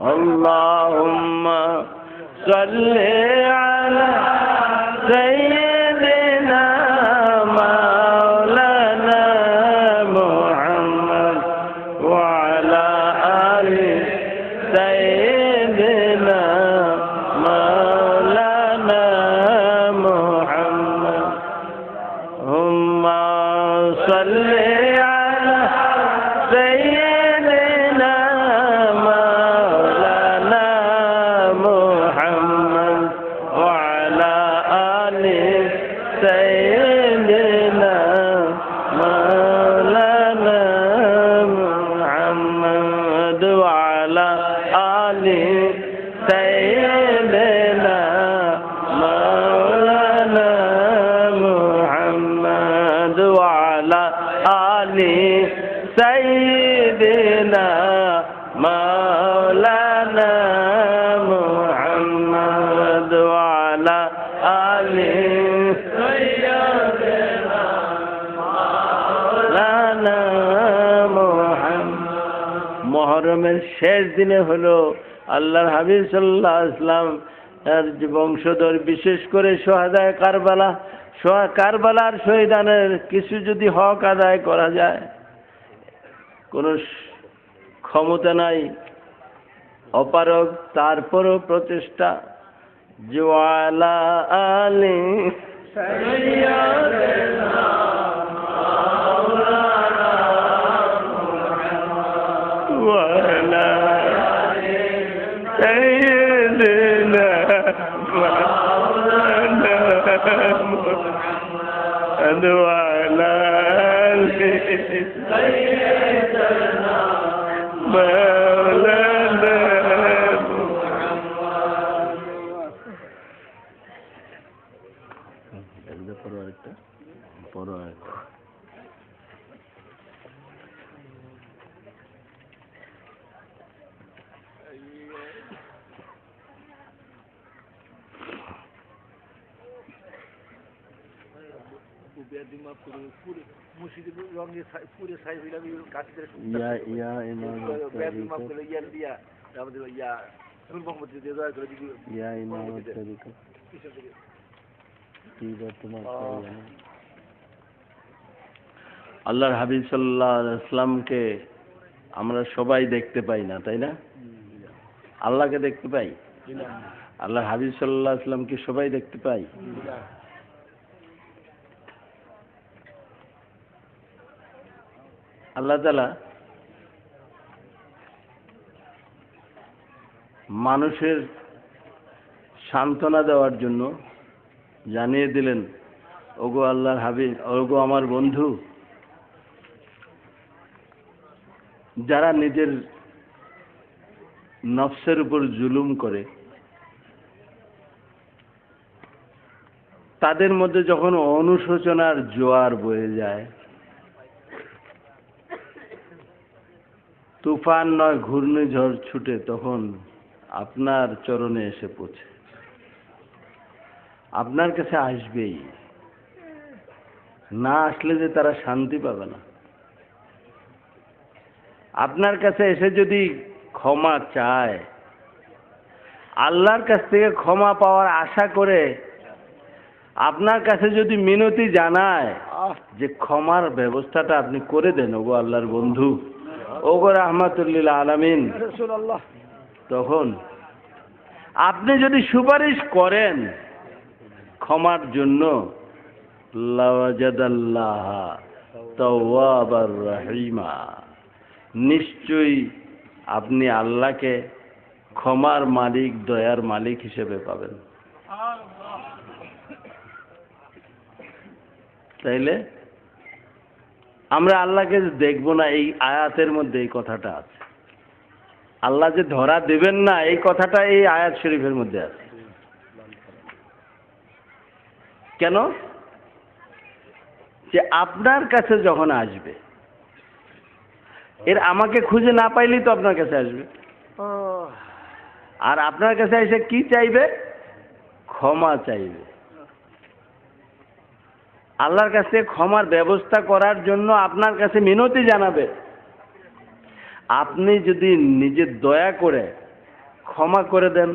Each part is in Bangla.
আল্লাহুম্মা সাল্লি আলা সাইয়্যিদিনা মাওলানা মুহাম্মদ ওয়া আলা আলি সাইয়্যিদিনা মাওলানা মুহাম্মদ হুম্মা সাল্লি আলা সাইয়্যিদিনা মাওলানা মুহাম্মদ ওয়া আলা আলি সাইয়্যিদিনা মাওলানা মুহাম্মদ ওয়া আলা আলি সাইয়্যিদিনা মাওলানা মুহাম্মদ ওয়া আলা আলি সাইয়্যিদিনা মাওলানা মুহাম্মদ ওয়া আলা আলি সাইয়্যিদিনা মাওলানা মুহাম্মদ। মুহররমের শেষ দিনে হলো আল্লাহর হাবিব সাল্লাল্লাহু আলাইহি ওয়াসাল্লাম এর যে বংশধর, বিশেষ করে শহাদায়ে কারবালা, কারবালার শহীদানের কিছু যদি হক আদায় করা যায়, কোনো ক্ষমতা নাই, অপারগ, তারপরও প্রচেষ্টা। জওয়ালা আলী সাইয়্যিদিনা মাওলানা ওয়া আলা আলি সাইয়্যিদিনা মাওলানা মুহাম্মদ ওয়া আলা আলি সাইয়্যিদিনা মাওলানা আল্লাহর হাবিব সাল্লাল্লাহু আলাইহি ওয়াসাল্লামকে আমরা সবাই দেখতে পাই না, তাই না? আল্লাহকে দেখতে পাই? আল্লাহর হাবিব সাল্লাল্লাহু আলাইহি ওয়াসাল্লামকে সবাই দেখতে পাই? আল্লাহ তাআলা মানুষের সান্ত্বনা দেওয়ার জন্য জানিয়ে দিলেন, ওগো আল্লাহর হাবিব, ওগো আমার বন্ধু, যারা নিজের নফসের উপর জুলুম করে, তাদের মধ্যে যখন অনুশোচনার জোয়ার বয়ে যায়, তুফান নয় ঘূর্ণিঝড় ছুটে তখন আপনার চরণে এসে পৌঁছে, আপনার কাছে আসবেই। না আসলে যে তারা শান্তি পাবে না। আপনার কাছে এসে যদি ক্ষমা চায়, আল্লাহর কাছ থেকে ক্ষমা পাওয়ার আশা করে আপনার কাছে যদি মিনতি জানায় যে ক্ষমার ব্যবস্থাটা আপনি করে দেন ওগো আল্লাহর বন্ধু, ওগো রাহমাতুল আলামিন, তখন আপনি যদি সুপারিশ করেন ক্ষমার জন্য, লাওয়াজাদাল্লাহ তাওয়াবার রহিমা, নিশ্চয়ই আপনি আল্লাহকে ক্ষমার মালিক, দয়ার মালিক হিসেবে পাবেন। তাইলে আমরা আল্লাহকে দেখব না, এই আয়াতের মধ্যে এই কথাটা আছে। আল্লাহ যে ধরা দেবেন না, এই কথাটা এই আয়াত শরীফের মধ্যে আছে। কেন? যে আপনার কাছে যখন আসবে, এর আমাকে খুঁজে না পাইলেই তো আপনার কাছে আসবে। আর আপনার কাছে এসে কি চাইবে? ক্ষমা চাইবে। আল্লাহর কাছে ক্ষমার ব্যবস্থা করার জন্য আপনার কাছে মিনতি জানাবে। আপনি যদি নিজে দয়া করে ক্ষমা করে দেন।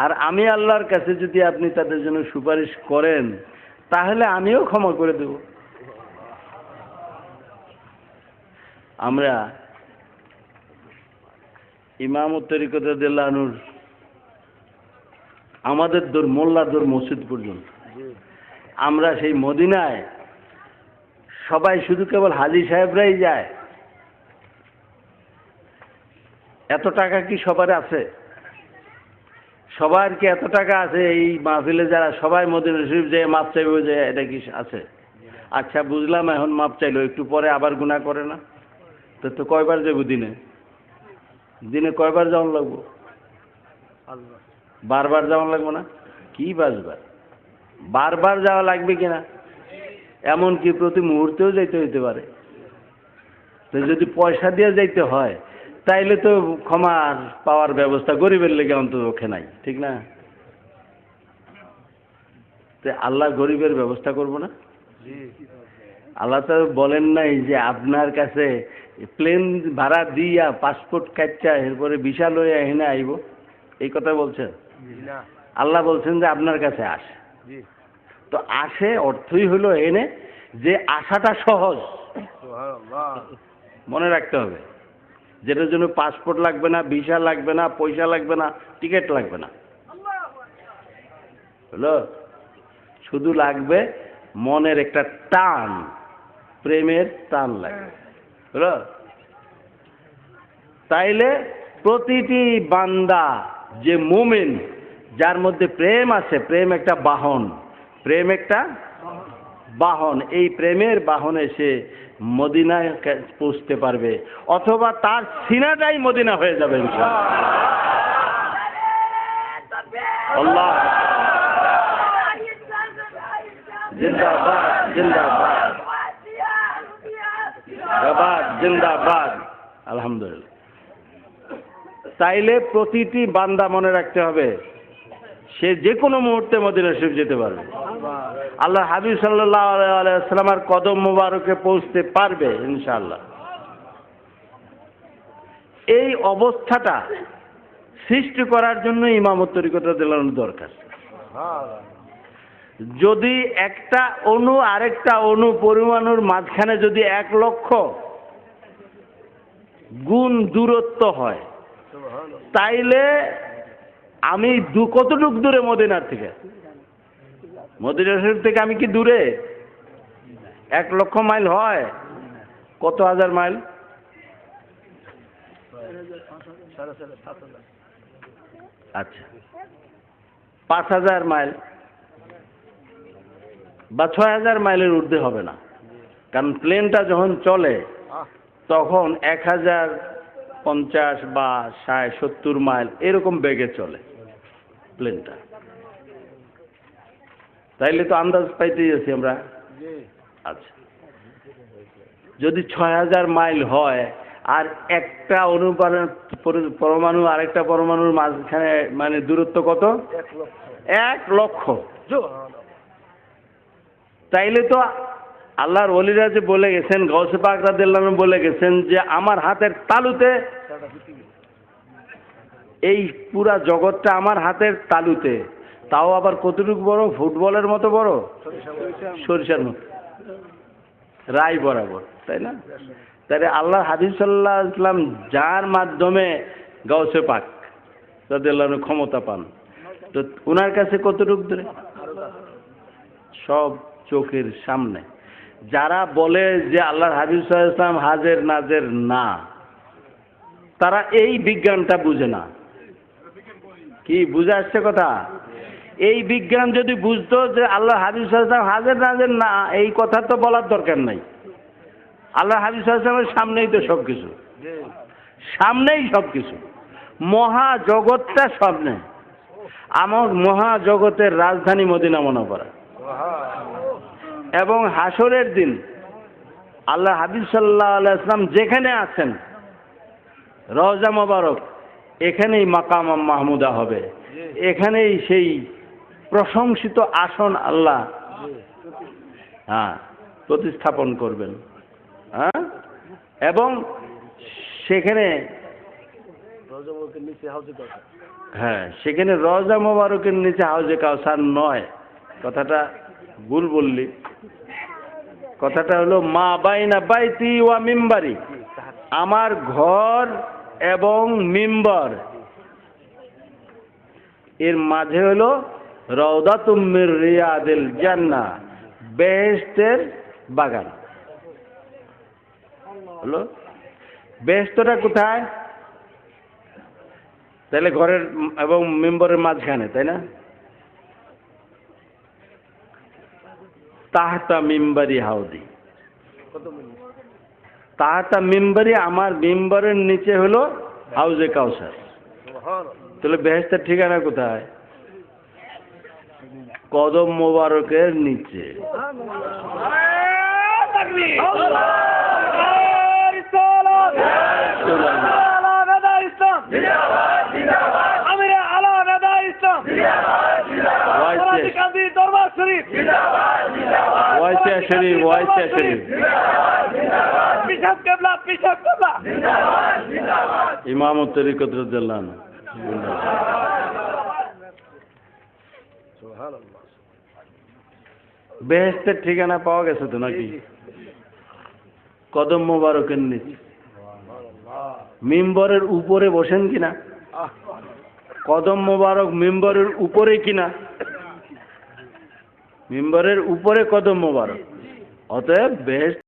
আর আমি আল্লাহর কাছে যদি আপনি তাদের জন্য সুপারিশ করেন তাহলে আমিও ক্ষমা করে দেব। আমরা ইমাম তরিকত রাদিয়াল্লাহু আনহুর আমাদের দূর মোল্লা দূর মসজিদ পর্যন্ত আমরা সেই মদিনায় সবাই শুধু কেবল হাজী সাহেবরাই যায়। এত টাকা কি সবার আছে? সবার কি এত টাকা আছে এই মাহফিলে যারা সবাই মদিনা শরীফ যে মাপ চাইবে যে এটা কি আছে? আচ্ছা বুঝলাম, এখন মাপ চাইলো, একটু পরে আবার গুনাহ করে না? তো কয়বার যাবো দিনে? দিনে কয়বার যাওয়ান লাগবো? বারবার যাওয়ান লাগবো না? কি বাসবার? বারবার যাওয়া লাগবে কিনা? এমনকি প্রতি মুহূর্তেও যাইতে হইতে পারে। তো যদি পয়সা দিয়ে যাইতে হয় তাইলে তো ক্ষমার পাওয়ার ব্যবস্থা গরিবের লেগে অন্তত নাই, ঠিক না? তো আল্লাহ গরিবের ব্যবস্থা করবো না? আল্লাহ তো বলেন নাই যে আপনার কাছে প্লেন ভাড়া দিয়া পাসপোর্ট কাটটা এরপরে ভিসা লইয়া এখানে আইব, এই কথা বলছেন? আল্লাহ বলছেন যে আপনার কাছে আসে। তো আসে অর্থই হলো এনে যে আসাটা সহজ। মনে রাখতে হবে, যেটার জন্য পাসপোর্ট লাগবে না, ভিসা লাগবে না, পয়সা লাগবে না, টিকিট লাগবে না, হলো শুধু লাগবে মনের একটা টান, প্রেমের টান লাগবে, হলো। তাইলে প্রতিটি বান্দা যে মুমিন, যার মধ্যে প্রেম আছে, প্রেম একটা বাহন, প্রেম একটা বাহন, এই প্রেমের বাহনে সে মদিনায় পৌঁছতে পারবে, অথবা তার সিনাটাই মদিনা হয়ে যাবে ইনশাআল্লাহ। আল্লাহ জিন্দাবাদ, জিন্দাবাদ, জিন্দাবাদ, জিন্দাবাদ, আলহামদুলিল্লাহ। তাইলে প্রতিটি বান্দা মনে রাখতে হবে সে যে কোনো মুহূর্তে মদিনা শরীফ যেতে পারবে, আল্লাহ হাবিব সাল্লাল্লাহু আলাইহি ওয়াসাল্লামের কদম মোবারকে পৌঁছতে পারবে ইনশাআল্লাহ। এই অবস্থাটা সৃষ্টি করার জন্য ইমামত তরিকত রাদিয়াল্লাহু আনহু দরকার। যদি একটা অণু আরেকটা অণু পরমাণুর মাঝখানে যদি 1 লক্ষ গুণ দূরত্ব হয়, তাইলে আমি কতটুক দূরে মদিনার থেকে? মদিনা শরীফ থেকে আমি কি দূরে? 1 লক্ষ মাইল হয়? কত হাজার মাইল? আচ্ছা, 5000 মাইল বা 6000 মাইলের ঊর্ধ্বে হবে না, কারণ প্লেনটা যখন চলে তখন 1050 বা 60-70 মাইল এরকম বেগে চলে প্লেনটা। তাইলে তো আন্দাজ পাইতেই আছি আমরা। আচ্ছা, যদি 6000 মাইল হয় আর একটা পরমাণু আরেকটা পরমাণুর মাঝখানে মানে দূরত্ব কত? 1 লক্ষ। তাইলে তো আল্লাহর ওলিরা যে বলে গেছেন, গাউসে পাক রাদিয়াল্লাহু আনহু বলে গেছেন যে আমার হাতের তালুতে, এই পুরা জগৎটা আমার হাতের তালুতে। তাও আবার কতটুকু বড়? ফুটবলের মতো বড়, সরিষার মতো, রাই বরাবর, তাই না? তাহলে আল্লাহ হাবিব সাল্লাল্লাহু আলাইহি ওয়াসাল্লাম যার মাধ্যমে গাউসে পাক রাদিয়াল্লাহু আনহু ক্ষমতা পান, তো ওনার কাছে কতটুকু দূরে? সব চোখের সামনে। যারা বলে যে আল্লাহর হাবিব সাল্লাল্লাহু আলাইহি ওয়াসাল্লাম হাজের নাজের না, তারা এই বিজ্ঞানটা বুঝে না। কি বুঝে আসছে কথা? এই বিজ্ঞান যদি বুঝতো যে আল্লাহ হাবিব সাল্লাল্লাহু আলাইহি ওয়াসাল্লাম হাজের নাজের না, এই কথা তো বলার দরকার নাই। আল্লাহ হাবিব সাল্লাল্লাহু আলাইহি ওয়াসাল্লামের সামনেই তো সব কিছু, সামনেই সব কিছু, মহাজগৎটা সামনে। আমার মহাজগতের রাজধানী মদিনা মুনাওয়ারা। এবং হাসরের দিন আল্লাহ হাবিব সাল্লাল্লাহু আলাইহি ওয়াসাল্লাম যেখানে আছেন, রওজা মোবারক, এখানেই মাকাম মাহমুদা হবে, এখানেই সেই প্রশংসিত আসন আল্লাহ প্রতিস্থাপন করবেন। এবং সেখানে হ্যাঁ, সেখানে রওজা মোবারকের নিচে হাউজে কাউসার নয়, কথাটা ভুল বললি। কথাটা হলো মা বাইনা বাইতি ওয়া মিম্বারি, আমার ঘর এবং মিম্বর এর মাঝে হলো রওদাতুম মির রিয়াদিল জান্নাহ, বেহেশতের বাগান। হলো বেহেশতটা কোথায়? তাহলে ঘরের এবং মিম্বরের মাঝখানে, তাই না? তাহতা মিম্বারি হাউদি, তাহতা মিম্বারি, আমার মিম্বরের নিচে হলো হাউজে কাউসার। তাহলে বেহেশতের ঠিকানা কোথায়? কদম মোবারকের নিচে। ইমাম তরিকত রাদিয়াল্লাহু আনহু। বেহেশতের ঠিকানা পাওয়া গেছে তো নাকি? কদম মোবারকের নিচে। মিম্বরের উপরে বসেন কিনা? কদম মোবারক মিম্বরের উপরে কিনা? মিম্বরের উপরে কদম মোবারক। অতএব বেহেশত